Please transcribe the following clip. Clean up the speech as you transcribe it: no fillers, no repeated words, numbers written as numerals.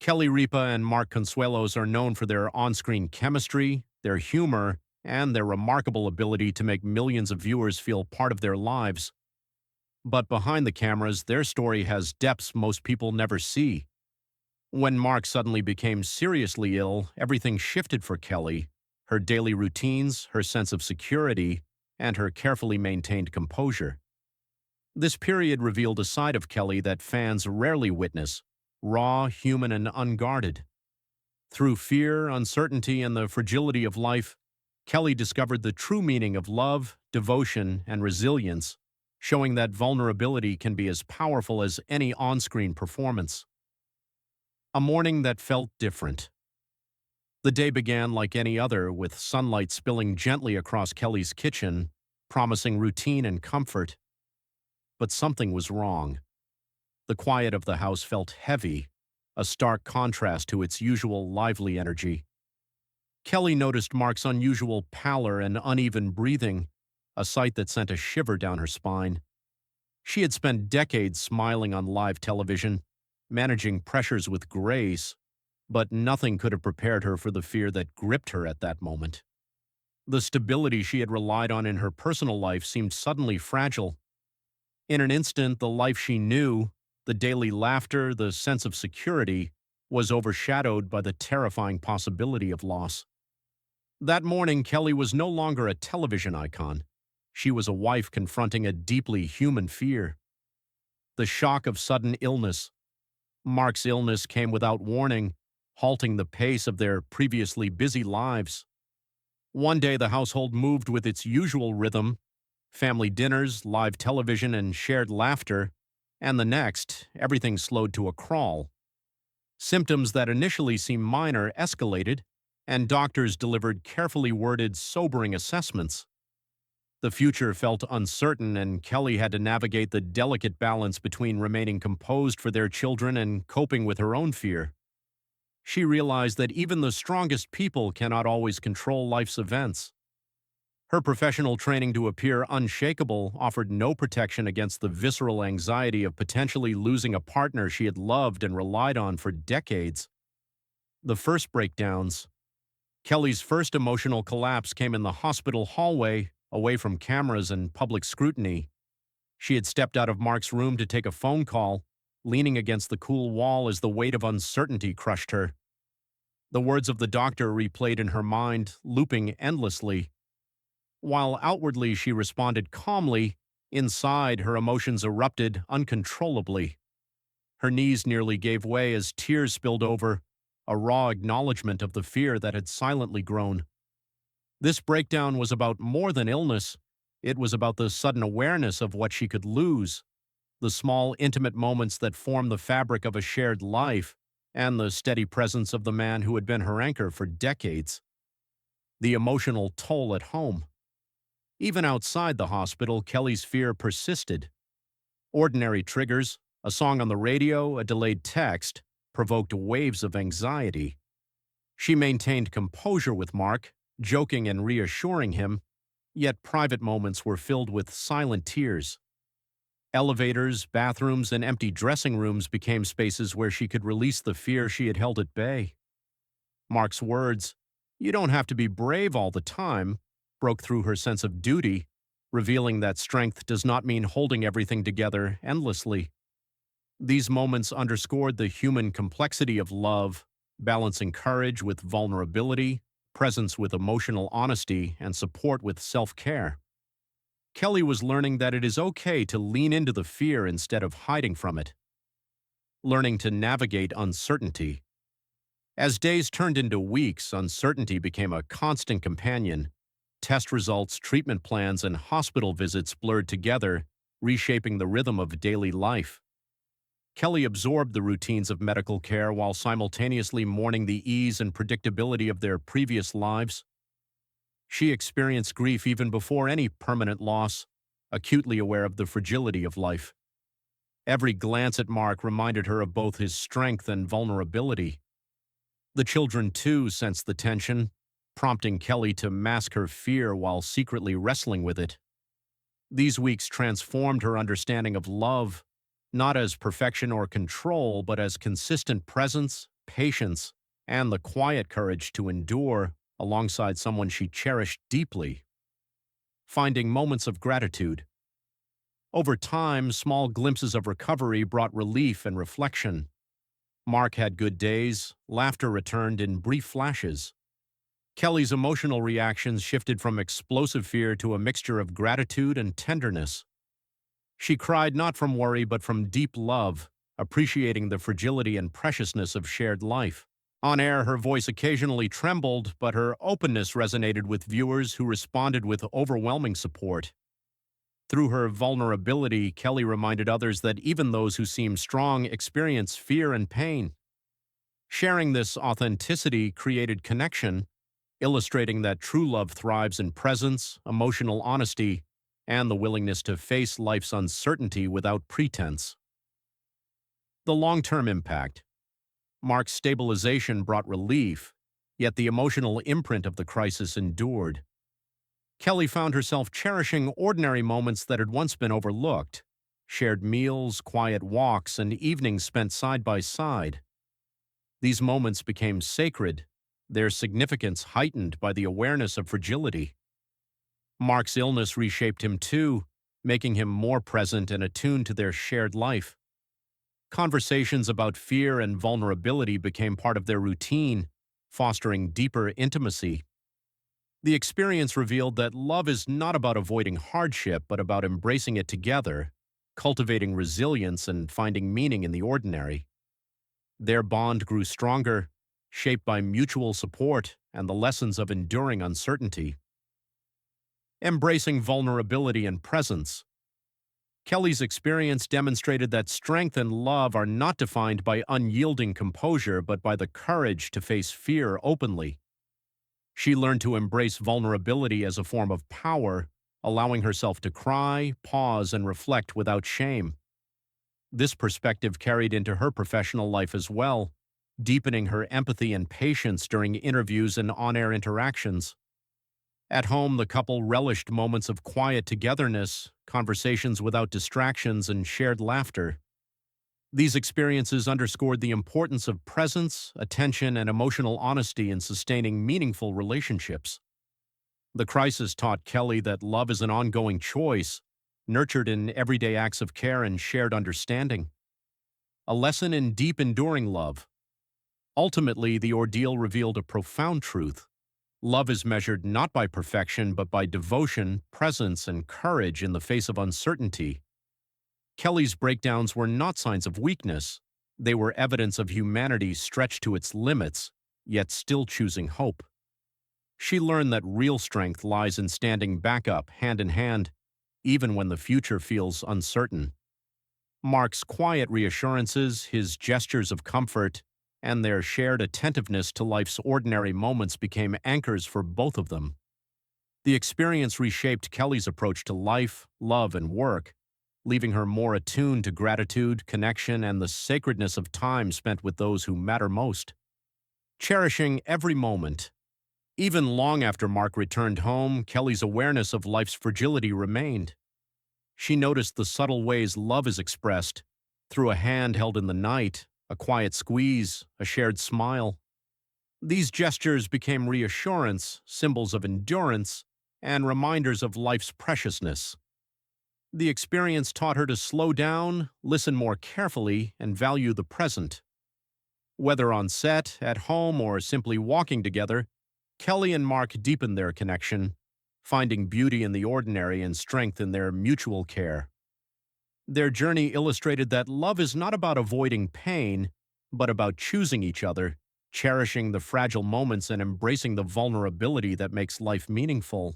Kelly Ripa and Mark Consuelos are known for their on-screen chemistry, their humor, and their remarkable ability to make millions of viewers feel part of their lives. But behind the cameras, their story has depths most people never see. When Mark suddenly became seriously ill, everything shifted for Kelly. Her daily routines, her sense of security, and her carefully maintained composure. This period revealed a side of Kelly that fans rarely witness, raw, human, and unguarded. Through fear, uncertainty, and the fragility of life, Kelly discovered the true meaning of love, devotion, and resilience, showing that vulnerability can be as powerful as any on-screen performance. A morning that felt different. The day began like any other, with sunlight spilling gently across Kelly's kitchen, promising routine and comfort. But something was wrong. The quiet of the house felt heavy, a stark contrast to its usual lively energy. Kelly noticed Mark's unusual pallor and uneven breathing, a sight that sent a shiver down her spine. She had spent decades smiling on live television, managing pressures with grace, but nothing could have prepared her for the fear that gripped her at that moment. The stability she had relied on in her personal life seemed suddenly fragile. In an instant, the life she knew, the daily laughter, the sense of security, was overshadowed by the terrifying possibility of loss. That morning, Kelly was no longer a television icon. She was a wife confronting a deeply human fear. The shock of sudden illness. Mark's illness came without warning, halting the pace of their previously busy lives. One day, the household moved with its usual rhythm, family dinners, live television, and shared laughter, and the next, everything slowed to a crawl. Symptoms that initially seemed minor escalated, and doctors delivered carefully worded, sobering assessments. The future felt uncertain, and Kelly had to navigate the delicate balance between remaining composed for their children and coping with her own fear. She realized that even the strongest people cannot always control life's events. Her professional training to appear unshakable offered no protection against the visceral anxiety of potentially losing a partner she had loved and relied on for decades. The first breakdowns. Kelly's first emotional collapse came in the hospital hallway, away from cameras and public scrutiny. She had stepped out of Mark's room to take a phone call, leaning against the cool wall as the weight of uncertainty crushed her. The words of the doctor replayed in her mind, looping endlessly. While outwardly she responded calmly, inside her emotions erupted uncontrollably. Her knees nearly gave way as tears spilled over, a raw acknowledgement of the fear that had silently grown. This breakdown was about more than illness. It was about the sudden awareness of what she could lose, the small, intimate moments that form the fabric of a shared life, and the steady presence of the man who had been her anchor for decades. The emotional toll at home. Even outside the hospital, Kelly's fear persisted. Ordinary triggers, a song on the radio, a delayed text, provoked waves of anxiety. She maintained composure with Mark, joking and reassuring him, yet private moments were filled with silent tears. Elevators, bathrooms, and empty dressing rooms became spaces where she could release the fear she had held at bay. Mark's words, "You don't have to be brave all the time," broke through her sense of duty, revealing that strength does not mean holding everything together endlessly. These moments underscored the human complexity of love, balancing courage with vulnerability, presence with emotional honesty, and support with self-care. Kelly was learning that it is okay to lean into the fear instead of hiding from it. Learning to navigate uncertainty. As days turned into weeks, uncertainty became a constant companion. Test results, treatment plans, and hospital visits blurred together, reshaping the rhythm of daily life. Kelly absorbed the routines of medical care while simultaneously mourning the ease and predictability of their previous lives. She experienced grief even before any permanent loss, acutely aware of the fragility of life. Every glance at Mark reminded her of both his strength and vulnerability. The children, too, sensed the tension, prompting Kelly to mask her fear while secretly wrestling with it. These weeks transformed her understanding of love, not as perfection or control, but as consistent presence, patience, and the quiet courage to endure alongside someone she cherished deeply. Finding moments of gratitude. Over time, small glimpses of recovery brought relief and reflection. Mark had good days, laughter returned in brief flashes. Kelly's emotional reactions shifted from explosive fear to a mixture of gratitude and tenderness. She cried not from worry but from deep love, appreciating the fragility and preciousness of shared life. On air, her voice occasionally trembled, but her openness resonated with viewers who responded with overwhelming support. Through her vulnerability, Kelly reminded others that even those who seem strong experience fear and pain. Sharing this authenticity created connection, illustrating that true love thrives in presence, emotional honesty, and the willingness to face life's uncertainty without pretense. The long-term impact. Mark's stabilization brought relief, yet the emotional imprint of the crisis endured. Kelly found herself cherishing ordinary moments that had once been overlooked: shared meals, quiet walks, and evenings spent side by side. These moments became sacred, their significance heightened by the awareness of fragility. Mark's illness reshaped him too, making him more present and attuned to their shared life. Conversations about fear and vulnerability became part of their routine, fostering deeper intimacy. The experience revealed that love is not about avoiding hardship, but about embracing it together, cultivating resilience and finding meaning in the ordinary. Their bond grew stronger, shaped by mutual support and the lessons of enduring uncertainty. Embracing vulnerability and presence. Kelly's experience demonstrated that strength and love are not defined by unyielding composure, but by the courage to face fear openly. She learned to embrace vulnerability as a form of power, allowing herself to cry, pause, and reflect without shame. This perspective carried into her professional life as well, deepening her empathy and patience during interviews and on-air interactions. At home, the couple relished moments of quiet togetherness, conversations without distractions, and shared laughter. These experiences underscored the importance of presence, attention, and emotional honesty in sustaining meaningful relationships. The crisis taught Kelly that love is an ongoing choice, nurtured in everyday acts of care and shared understanding. A lesson in deep, enduring love. Ultimately, the ordeal revealed a profound truth. Love is measured not by perfection, but by devotion, presence, and courage in the face of uncertainty. Kelly's breakdowns were not signs of weakness. They were evidence of humanity stretched to its limits, yet still choosing hope. She learned that real strength lies in standing back up, hand in hand, even when the future feels uncertain. Mark's quiet reassurances, his gestures of comfort, and their shared attentiveness to life's ordinary moments became anchors for both of them. The experience reshaped Kelly's approach to life, love, and work, leaving her more attuned to gratitude, connection, and the sacredness of time spent with those who matter most. Cherishing every moment. Even long after Mark returned home, Kelly's awareness of life's fragility remained. She noticed the subtle ways love is expressed, through a hand held in the night, a quiet squeeze, a shared smile. These gestures became reassurance, symbols of endurance, and reminders of life's preciousness. The experience taught her to slow down, listen more carefully, and value the present. Whether on set, at home, or simply walking together, Kelly and Mark deepened their connection, finding beauty in the ordinary and strength in their mutual care. Their journey illustrated that love is not about avoiding pain, but about choosing each other, cherishing the fragile moments, and embracing the vulnerability that makes life meaningful.